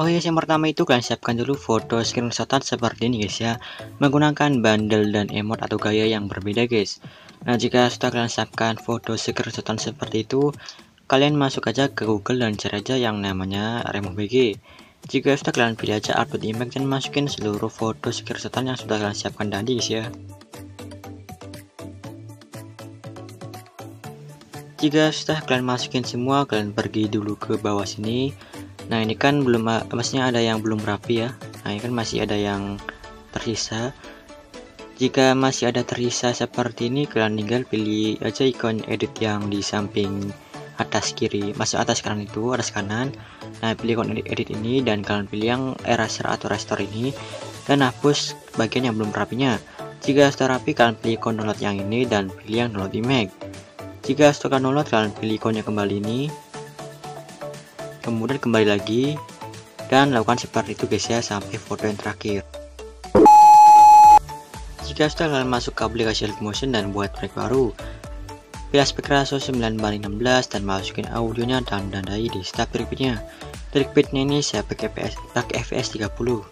Oke guys, yang pertama itu kalian siapkan dulu foto screenshotan seperti ini guys ya, menggunakan bundle dan emot atau gaya yang berbeda guys. Nah, jika sudah kalian siapkan foto screenshotan seperti itu, kalian masuk aja ke Google dan cari aja yang namanya RemoveBG. Jika sudah kalian pilih aja upload image dan masukin seluruh foto screenshotan yang sudah kalian siapkan tadi guys ya. Jika sudah kalian masukin semua, kalian pergi dulu ke bawah sini. Nah, ini kan belum, maksudnya ada yang belum rapi ya. Nah, ini kan masih ada yang tersisa. Jika masih ada tersisa seperti ini, kalian tinggal pilih aja ikon edit yang di samping atas kiri, masuk atas kanan itu, atas kanan. Nah, pilih ikon edit ini dan kalian pilih yang eraser atau restore ini dan hapus bagian yang belum rapinya. Jika sudah rapi, kalian pilih ikon download yang ini dan pilih yang download image. Jika sudah download, kalian pilih ikonnya kembali ini, kemudian kembali lagi dan lakukan seperti itu guys ya sampai foto yang terakhir. Jika sudah kalian masuk ke aplikasi Dailymotion dan buat track baru, pilih aspek ratio 9:16 dan masukin audionya dan tandai di step trackbitnya. Trackbitnya ini saya pakai fps 30.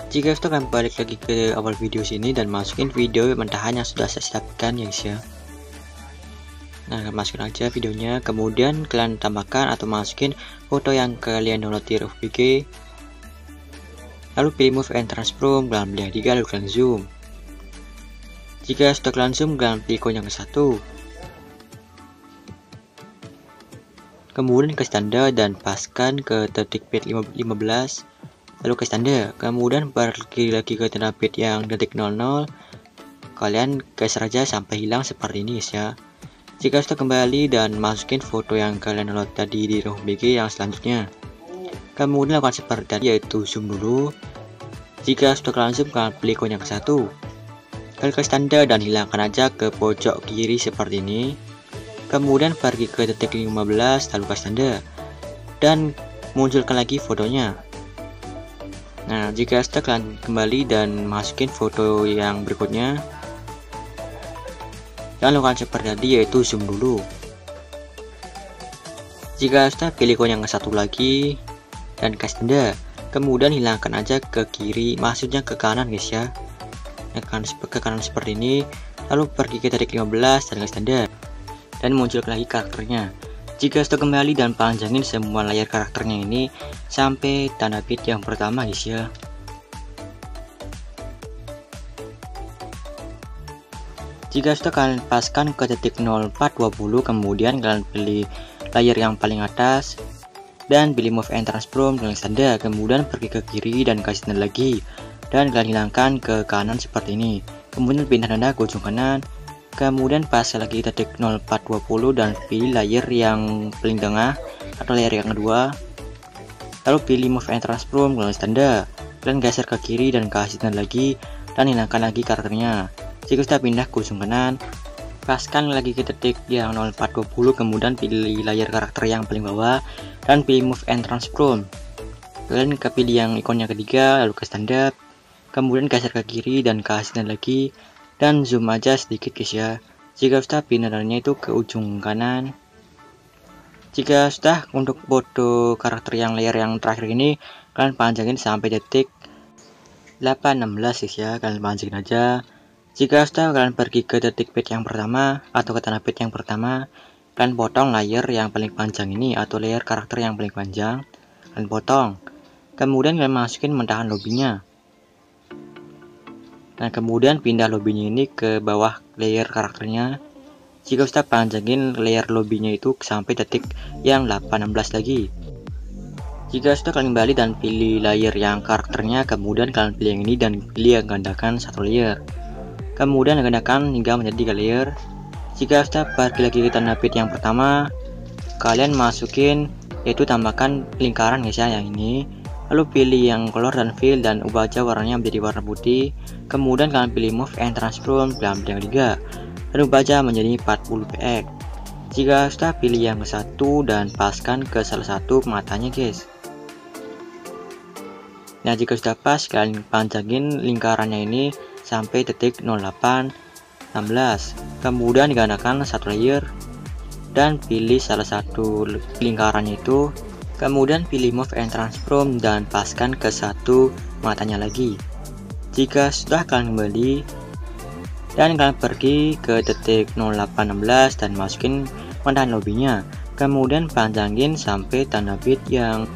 Jika sudah kalian balik lagi ke awal video sini dan masukin video mentahan yang sudah saya siapkan ya guys ya. Nah, masukin aja videonya, kemudian kalian tambahkan atau masukin foto yang kalian download di RemoveBG. Lalu pilih move and transform, kalian pilih 3, lalu kalian zoom. Jika sudah kalian zoom, kalian pilih ikon yang ke-1. Kemudian ke standar dan paskan ke detik bit 15. Lalu ke standar, kemudian pergi lagi ke tanda bit yang detik 00. Kalian geser aja sampai hilang seperti ini guys ya. Jika sudah kembali dan masukin foto yang kalian download tadi di RemoveBG yang selanjutnya, kemudian lakukan seperti tadi, yaitu zoom dulu. Jika sudah kalian zoom, kalian pilih ikon yang ke-1. Kalian ke standar dan hilangkan aja ke pojok kiri seperti ini. Kemudian pergi ke detik 15, lalu ke standar dan munculkan lagi fotonya. Nah, jika sudah kalian kembali dan masukin foto yang berikutnya, jangan lakukan seperti tadi, yaitu zoom dulu. Jika sudah, pilih ikon yang satu lagi dan ke standar, kemudian hilangkan aja ke kiri, maksudnya ke kanan guys ya. Ke kanan seperti ini, lalu pergi ke detik 15 dan ke standar dan munculkan lagi karakternya. Jika sudah kembali dan panjangin semua layar karakternya ini sampai tanda bit yang pertama guys ya. Jika sudah kalian paskan ke detik 0420, kemudian kalian pilih layar yang paling atas dan pilih move and transform dengan standar, kemudian pergi ke kiri dan kasih tanda lagi dan kalian hilangkan ke kanan seperti ini. Kemudian pindah tanda ke ujung kanan. Kemudian pas lagi detik 0420 dan pilih layer yang paling tengah atau layer yang kedua. Lalu pilih move and transform dengan standar. Kalian geser ke kiri dan kasih tanda lagi dan hilangkan lagi karakternya. Jika sudah pindah ke ujung kanan, paskan lagi ke detik yang 0420, kemudian pilih layer karakter yang paling bawah dan pilih move and transform. Kalian pilih yang ikonnya ketiga, lalu ke standar. Kemudian geser ke kiri dan kasih tanda lagi dan zoom aja sedikit guys ya. Jika sudah, pindahannya itu ke ujung kanan. Jika sudah, untuk foto karakter yang layer yang terakhir ini kalian panjangin sampai detik 8:16 guys ya, kalian panjangin aja. Jika sudah, kalian pergi ke detik bit yang pertama atau ke tanda bit yang pertama, kalian potong layer yang paling panjang ini atau layer karakter yang paling panjang, kalian potong. Kemudian kalian masukin mentahan lobbynya. Nah, kemudian pindah lobbynya ini ke bawah layer karakternya. Jika sudah, panjangin layer lobbynya itu sampai detik yang 8:16 lagi. Jika sudah, kalian kembali dan pilih layer yang karakternya, kemudian kalian pilih yang ini dan pilih yang gandakan satu layer. Kemudian gandakan hingga menjadi 3 layer. Jika sudah, pergi lagi ke tanda bit yang pertama, kalian masukin, yaitu tambahkan lingkaran guys ya yang ini. Lalu pilih yang color dan fill dan ubah aja warnanya menjadi warna putih. Kemudian kalian pilih move and transform, kalian pilih yang ketiga dan ubah aja menjadi 40 px. Jika sudah, pilih yang ke-1 dan paskan ke salah satu matanya guys. Nah, jika sudah pas, kalian panjangin lingkarannya ini sampai titik 0816. Kemudian gandakan satu layer dan pilih salah satu lingkarannya itu. Kemudian pilih move and transform dan paskan ke satu matanya lagi. Jika sudah, kalian kembali dan kalian pergi ke titik 0816 dan masukin pentahan lobbynya. Kemudian panjangin sampai tanda bit yang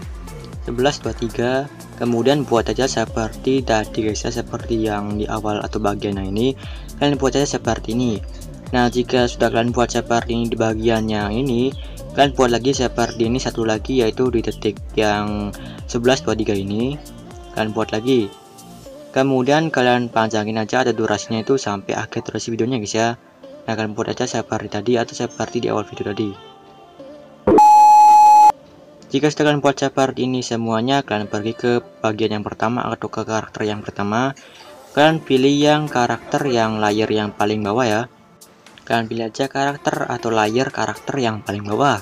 1123. Kemudian buat aja seperti tadi guys ya, seperti yang di awal atau bagian ini. Kalian buat aja seperti ini. Nah, jika sudah kalian buat seperti ini di bagian yang ini, kalian buat lagi seperti ini satu lagi, yaitu di titik yang 1123 ini. Kalian buat lagi. Kemudian kalian panjangin aja ada durasinya itu sampai akhir durasi videonya guys ya. Nah, kalian buat aja seperti tadi atau seperti di awal video tadi. Jika sudah kalian buat seperti ini semuanya, kalian pergi ke bagian yang pertama atau ke karakter yang pertama. Kalian pilih yang karakter yang layer yang paling bawah ya. Kalian pilih aja karakter atau layer karakter yang paling bawah.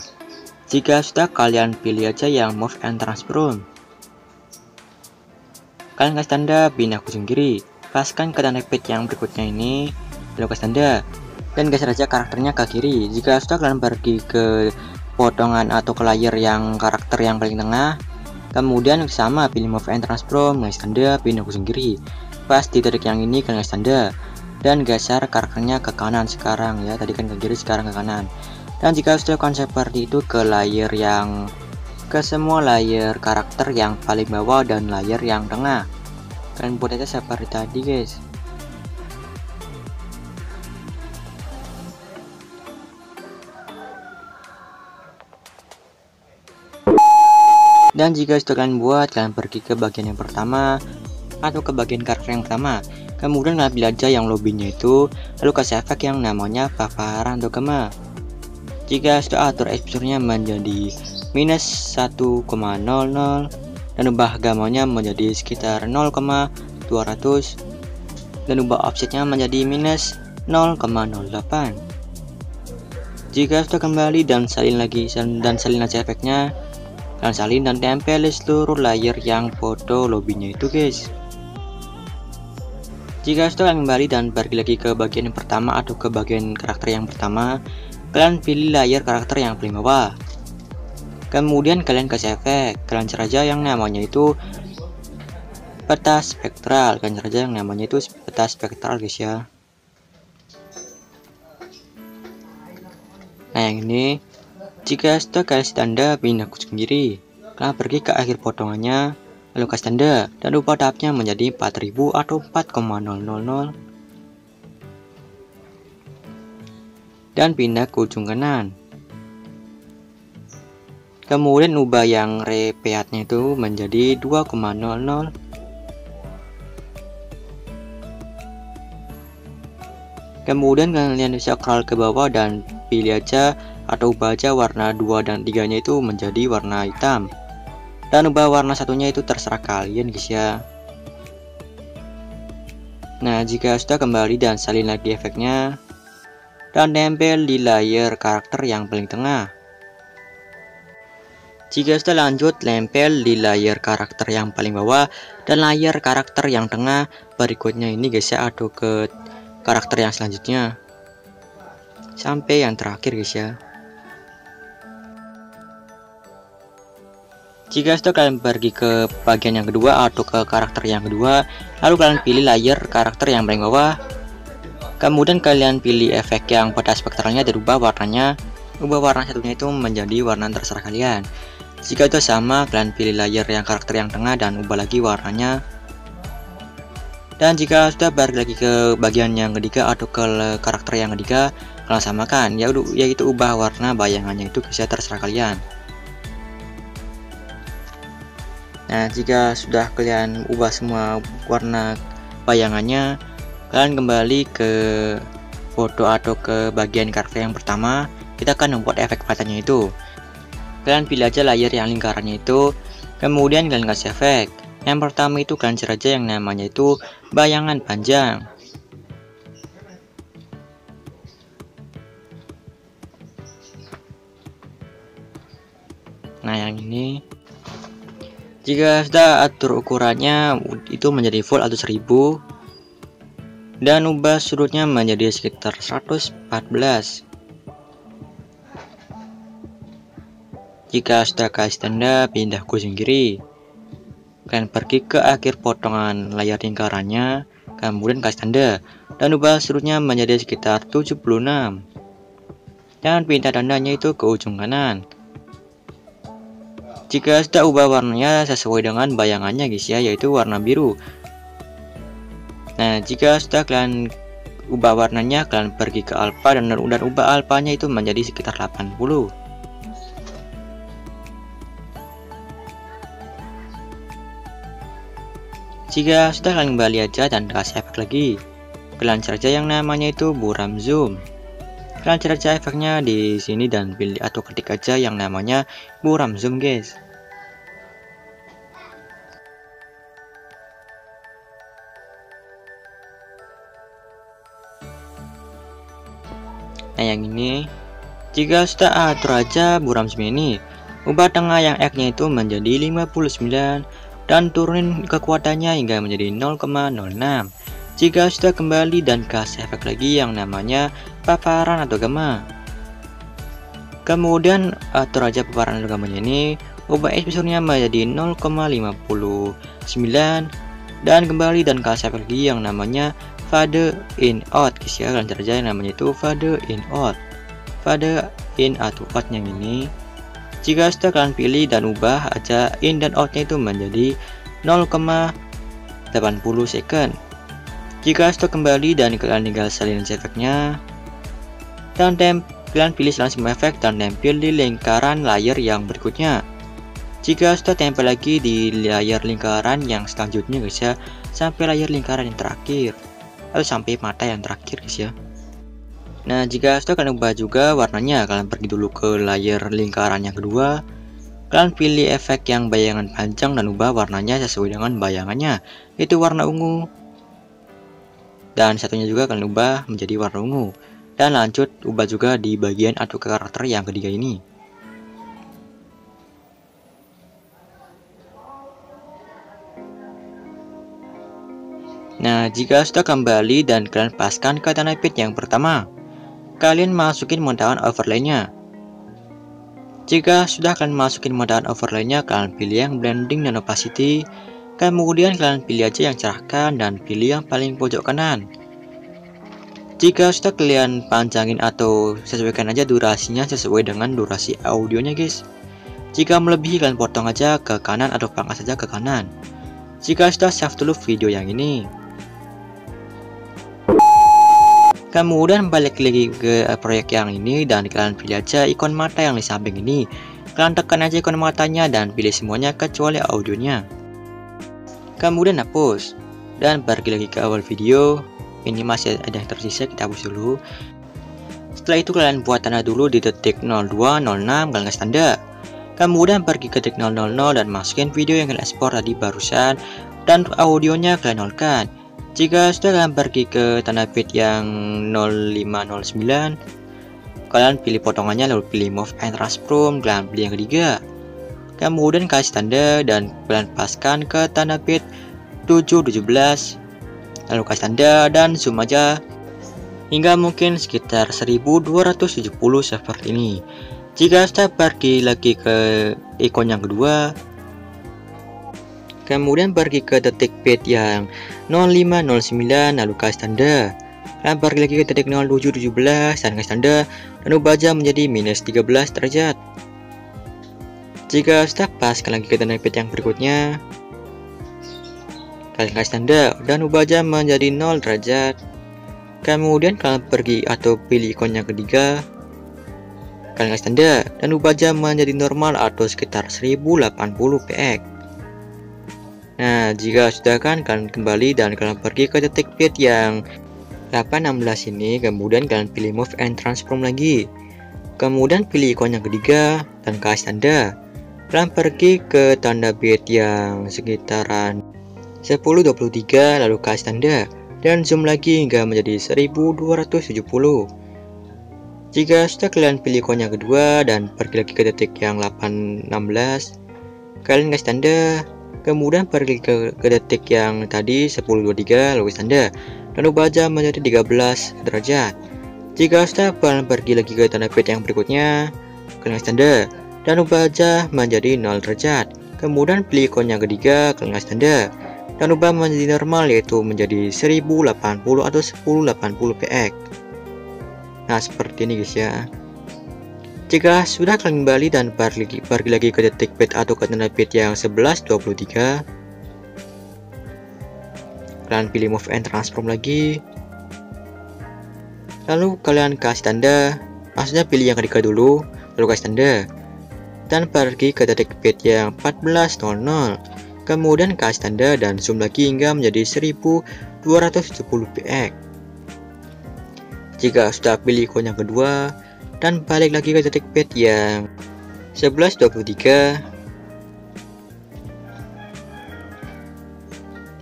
Jika sudah, kalian pilih aja yang move and transform. Kalian kasih tanda pindah ke ujung kiri. Paskan ke tanda page yang berikutnya ini, lalu kasih tanda dan geser aja karakternya ke kiri. Jika sudah, kalian pergi ke potongan atau ke layer yang karakter yang paling tengah. Kemudian sama pilih move and transform, kasih tanda pindah ke ujung kiri. Pas di titik yang ini kalian kasih tanda dan geser karakternya ke kanan sekarang ya. Tadi kan ke kiri, sekarang ke kanan. Dan jika sudah lakukan seperti itu ke layer yang ke semua layer karakter yang paling bawah dan layer yang tengah, kalian buat aja seperti tadi guys. Dan jika sudah kalian buat, kalian pergi ke bagian yang pertama atau ke bagian karakter yang pertama. Kemudian kalian pilih aja yang lobbynya itu, lalu kasih efek yang namanya paparan atau gema. Jika sudah, atur exposure-nya menjadi minus 1,00 dan ubah gamanya menjadi sekitar 0,200 dan ubah offsetnya menjadi minus 0,08. Jika sudah, kembali dan salin lagi dan salin aja efeknya. Kalian salin dan tempel di seluruh layer yang foto lobbynya itu guys. Jika sudah, kalian kembali dan pergi lagi ke bagian yang pertama atau ke bagian karakter yang pertama. Kalian pilih layer karakter yang paling bawah. Kemudian kalian kasih efek. Kalian cari aja yang namanya itu peta spektral. Kalian cari aja yang namanya itu peta spektral guys ya. Nah, yang ini. Jika sudah, kasih tanda pindah ke ujung kiri. Kalian pergi ke akhir potongannya, lalu kasih tanda dan ubah tahapnya menjadi 4000 atau 4,000 dan pindah ke ujung kanan. Kemudian ubah yang repeatnya itu menjadi 2,00. Kemudian kalian bisa scroll ke bawah dan pilih aja atau ubah aja warna 2 dan 3 nya itu menjadi warna hitam. Dan ubah warna satunya itu terserah kalian guys ya. Nah, jika sudah, kembali dan salin lagi efeknya dan tempel di layer karakter yang paling tengah. Jika sudah, lanjut tempel di layer karakter yang paling bawah dan layer karakter yang tengah berikutnya ini guys ya, atau ke karakter yang selanjutnya sampai yang terakhir guys ya. Jika sudah, kalian pergi ke bagian yang kedua atau ke karakter yang kedua, lalu kalian pilih layer karakter yang paling bawah. Kemudian kalian pilih efek yang pada spektralnya dan ubah warnanya. Ubah warna satunya itu menjadi warna terserah kalian. Jika itu sama, kalian pilih layer yang karakter yang tengah dan ubah lagi warnanya. Dan jika sudah, balik lagi ke bagian yang ketiga atau ke karakter yang ketiga, kalian samakan yaitu ubah warna bayangannya itu bisa terserah kalian. Nah, jika sudah kalian ubah semua warna bayangannya, kalian kembali ke foto atau ke bagian karakter yang pertama. Kita akan membuat efek matanya itu. Kalian pilih aja layer yang lingkarannya itu, kemudian kalian kasih efek. Yang pertama itu kalian cari aja yang namanya itu bayangan panjang. Nah, yang ini. Jika sudah atur ukurannya itu menjadi full atau 1000 dan ubah sudutnya menjadi sekitar 114. Jika sudah kasih tanda, pindah kursor kiri. Kalian pergi ke akhir potongan layar lingkarannya, kemudian kasih tanda dan ubah sudutnya menjadi sekitar 76. Dan pindah tandanya itu ke ujung kanan. Jika sudah ubah warnanya sesuai dengan bayangannya guys ya, yaitu warna biru. Nah, jika sudah kalian ubah warnanya, kalian pergi ke alpha dan ubah alphanya itu menjadi sekitar 80. Jika sudah, kalian kembali aja dan kasih efek lagi. Kalian cari aja yang namanya itu buram zoom. Kalian cari aja efeknya di sini dan pilih atau ketik aja yang namanya buram zoom guys. Nah yang ini, jika sudah atur aja buram zoom ini, ubah tengah yang X-nya itu menjadi 59 dan turunin kekuatannya hingga menjadi 0,06. Jika sudah, kembali dan kasih efek lagi yang namanya paparan atau gamma. Kemudian atur aja paparan atau gammanya ini, ubah exposure-nya menjadi 0,59 dan kembali dan kasih efek lagi yang namanya fade in out guys ya. Kalian cari aja yang namanya itu fade in out. Fade in atau out yang ini. Jika sudah, kalian pilih dan ubah aja in dan outnya itu menjadi 0,80 second. Jika sudah, kembali dan kalian tinggal salin efeknya dan kalian pilih langsung efek dan tempel di lingkaran layar yang berikutnya. Jika sudah, tempel lagi di layar lingkaran yang selanjutnya guys ya, sampai layar lingkaran yang terakhir atau sampai mata yang terakhir guys ya. Nah, jika sudah, kalian ubah juga warnanya, kalian pergi dulu ke layar lingkaran yang kedua. Kalian pilih efek yang bayangan panjang dan ubah warnanya sesuai dengan bayangannya, yaitu warna ungu. Dan satunya juga kalian ubah menjadi warna ungu. Dan lanjut ubah juga di bagian atau karakter yang ketiga ini. Nah, jika sudah, kembali dan kalian paskan ke tanah pit yang pertama. Kalian masukin modahan overlay-nya. Jika sudah, kalian masukin modahan overlay-nya, kalian pilih yang blending dan opacity. Kemudian kalian pilih aja yang cerahkan dan pilih yang paling pojok kanan. Jika sudah, kalian panjangin atau sesuaikan aja durasinya sesuai dengan durasi audionya guys. Jika melebihi, kalian potong aja ke kanan atau pangkas saja ke kanan. Jika sudah, save dulu video yang ini. Kemudian balik lagi ke proyek yang ini dan kalian pilih aja ikon mata yang di samping ini. Kalian tekan aja ikon matanya dan pilih semuanya kecuali audionya. Kemudian hapus dan pergi lagi ke awal video. Ini masih ada yang tersisa, kita hapus dulu. Setelah itu kalian buat tanda dulu di detik 0206, kalian kasih tanda. Kemudian pergi ke detik 000 dan masukin video yang kalian ekspor tadi barusan dan audionya kalian nolkan. Jika sudah, kalian pergi ke tanda bit yang 0509, kalian pilih potongannya lalu pilih move and transform, kalian pilih yang ketiga. Kemudian kasih tanda dan kalian paskan ke tanda bit 717, lalu kasih tanda dan zoom aja hingga mungkin sekitar 1270 seperti ini. Jika sudah, pergi lagi ke ikon yang kedua. Kemudian pergi ke detik bit yang 0509 lalu kasih tanda. Kalian pergi lagi ke detik 0717 dan kasih tanda dan ubah aja menjadi minus 13 derajat. Jika sudah, paskan lagi ke tanda bit yang berikutnya. Kalian kasih tanda dan ubah aja menjadi 0 derajat. Kemudian kalian pergi atau pilih ikon yang ketiga. Kalian kasih tanda dan ubah aja menjadi normal atau sekitar 1080 px. Nah, jika sudah kan, kalian kembali dan kalian pergi ke detik bit yang 816 ini. Kemudian kalian pilih move and transform lagi. Kemudian pilih ikon yang ketiga dan kasih tanda. Kalian pergi ke tanda bit yang sekitaran 1023 lalu kasih tanda dan zoom lagi hingga menjadi 1270. Jika sudah, kalian pilih ikon yang kedua dan pergi lagi ke detik yang 816. Kalian kasih tanda kemudian pergi ke detik yang tadi 10.23 lalu tanda, dan ubah jam menjadi 13 derajat. Jika stop, kalian pergi lagi ke tanda pit yang berikutnya, kalian tanda, dan ubah jam menjadi 0 derajat. Kemudian pilih ikon yang ketiga, kalian tanda, dan ubah menjadi normal, yaitu menjadi 1080 atau 1080 px. Nah, seperti ini guys ya. Jika sudah, kalian kembali dan pergi lagi ke detik pit atau ke tanda pit yang 11.23. Kalian pilih move and transform lagi. Lalu kalian kasih tanda, maksudnya pilih yang ketiga dulu, lalu kasih tanda. Dan pergi ke detik pit yang 14.00. Kemudian kasih tanda dan zoom lagi hingga menjadi 1270 px. Jika sudah, pilih ikon yang kedua dan balik lagi ke detik pit yang 11.23.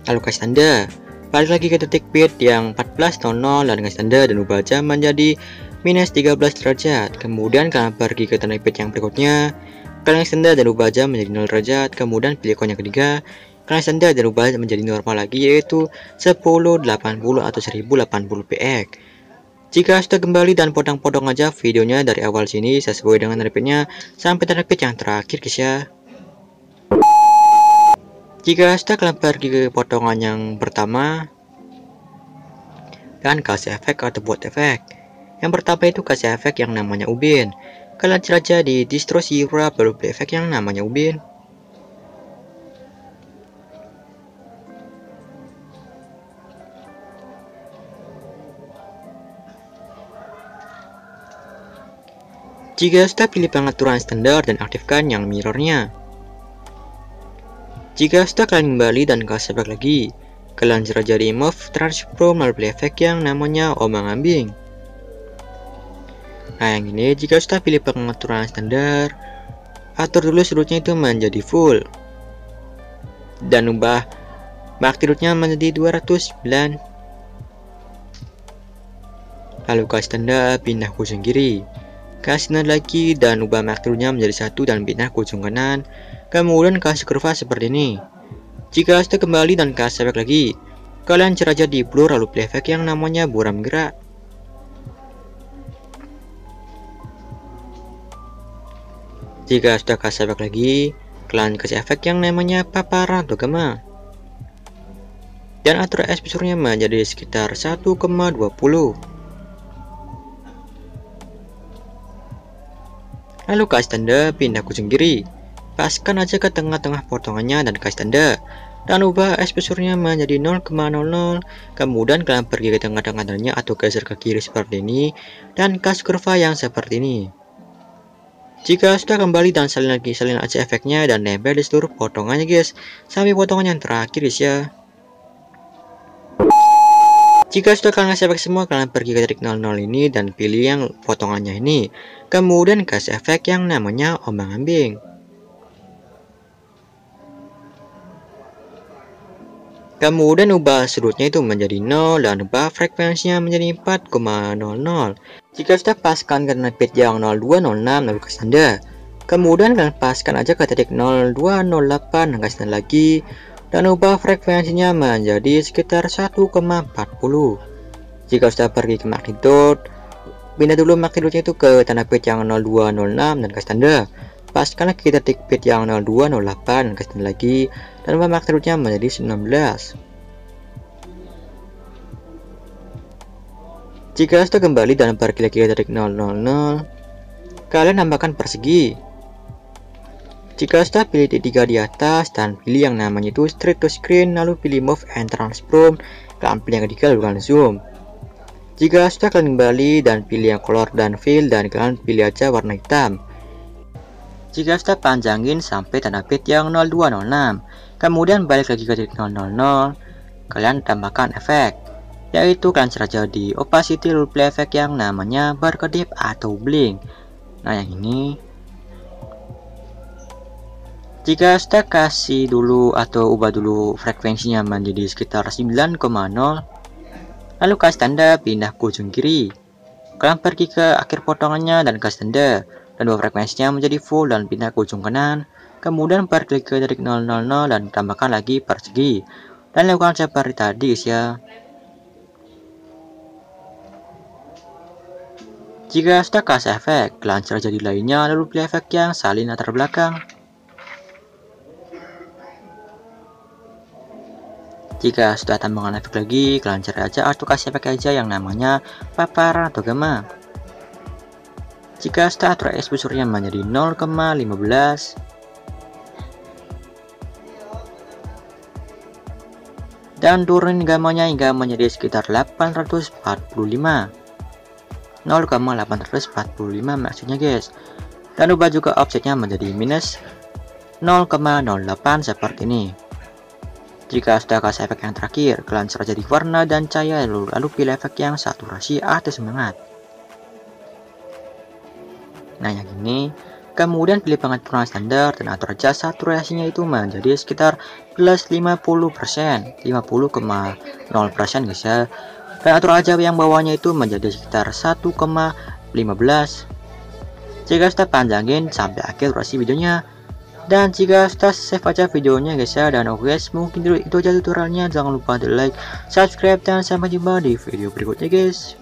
Lalu kasih tanda, balik lagi ke detik pit yang 14.00 dan kasih tanda dan ubah jam menjadi minus 13 derajat. Kemudian kalian pergi ke tanda pit yang berikutnya, kalian tanda dan ubah jam menjadi 0 derajat. Kemudian pilih ikon yang ketiga, kalian tanda dan ubah menjadi normal lagi, yaitu 1080 atau 1080 px. Jika sudah, kembali dan potong-potong aja videonya dari awal sini sesuai dengan repeatnya sampai tanda pit yang terakhir guys ya. Jika sudah, kalian pergi ke potongan yang pertama dan kasih efek atau buat efek. Yang pertama itu kasih efek yang namanya ubin. Kalian cari aja di distro Sierra baru beli efek yang namanya ubin. Jika sudah, pilih pengaturan standar dan aktifkan yang mirrornya. Jika sudah, kalian kembali dan kasih efek lagi, kalian cari aja di move transform lalu beli efek yang namanya ombang-ambing. Nah, yang ini jika sudah, pilih pengaturan standar, atur dulu sudutnya itu menjadi full dan ubah magnitudenya menjadi 209. Lalu kasih tanda, pindah ke ujung kiri, kasih tanda lagi dan ubah magnitudenya menjadi 1 dan pindah ke ujung kanan. Kemudian kasih kurva seperti ini. Jika sudah, kembali dan kasih efek lagi, kalian cari aja di blur lalu pilih efek yang namanya buram gerak. Jika sudah, kasih efek lagi, kalian kasih efek yang namanya paparan atau gema dan atur exposure-nya menjadi sekitar 1,20. Lalu kasih tanda, pindah ke ujung kiri, paskan aja ke tengah-tengah potongannya dan kasih tanda dan ubah exposure-nya menjadi 0,00. Kemudian kalian pergi ke tengah-tengah tandanya atau geser ke kiri seperti ini dan kasih kurva yang seperti ini. Jika sudah, kembali dan salin aja efeknya dan nempel di seluruh potongannya guys sampai potongan yang terakhir guys ya. Jika sudah kalian kasih efek semua, kalian pergi ke titik 00 ini dan pilih yang potongannya ini. Kemudian kasih efek yang namanya ombang-ambing. Kemudian ubah sudutnya itu menjadi 0 dan ubah frekuensinya menjadi 4,00. Jika sudah, paskan ke tanda pit yang 0206 lalu kasih tanda. Kemudian kalian paskan aja ke titik 0208 dan kasih tanda lagi dan ubah frekuensinya menjadi sekitar 1,40. Jika sudah, pergi ke magnitude, pindah dulu magnitude itu ke tanda pit yang 0206 dan kasih tanda. Paskan lagi ke titik pit yang 0208 dan kasih tanda lagi dan ubah magnitude-nya menjadi 19. Jika sudah, kembali dan pergi lagi ke titik 000, kalian tambahkan persegi. Jika sudah, pilih titik 3 di atas dan pilih yang namanya itu straight to screen, lalu pilih move and transform, kalian pilih yang ketiga lalu kalian zoom. Jika sudah, kalian kembali dan pilih yang color dan fill dan kalian pilih aja warna hitam. Jika sudah, panjangin sampai tanda pit yang 0206. Kemudian balik lagi ke titik 000, kalian tambahkan efek, yaitu kalian cari aja di opacity lalu pilih efek yang namanya berkedip atau blink. Nah, yang ini. Jika sudah, kasih dulu atau ubah dulu frekuensinya menjadi sekitar 9,0. Lalu kasih tanda, pindah ke ujung kiri. Kalian pergi ke akhir potongannya dan kasih tanda dan ubah frekuensinya menjadi full dan pindah ke ujung kanan. kemudian perklik ke titik 000 dan tambahkan lagi persegi, dan lakukan seperti tadi guys ya. Jika sudah kasih efek, lancar jadi lainnya, lalu pilih efek yang salin latar belakang. Jika sudah tambahan efek lagi, kalian cari aja atau kasih efek aja yang namanya paparan atau gamma. Jika sudah atur exposure-nya menjadi 0,15, dan turunin gamanya hingga menjadi sekitar 845, 0,845 maksudnya guys. Dan ubah juga offsetnya menjadi minus 0,08 seperti ini. Jika sudah kasih efek yang terakhir, kalian serah jadi warna dan cahaya, lalu pilih efek yang saturasi atau semangat. Nah yang ini, kemudian pilih pengaturan standar dan atur aja saturasinya itu menjadi sekitar plus 50%, 50,0% guys ya. Dan atur aja yang bawahnya itu menjadi sekitar 1,15. Jika sudah panjangin sampai akhir durasi videonya. Dan jika sudah save aja videonya guys ya. Dan oke guys, mungkin itu aja tutorialnya. Jangan lupa di like, subscribe, dan sampai jumpa di video berikutnya guys.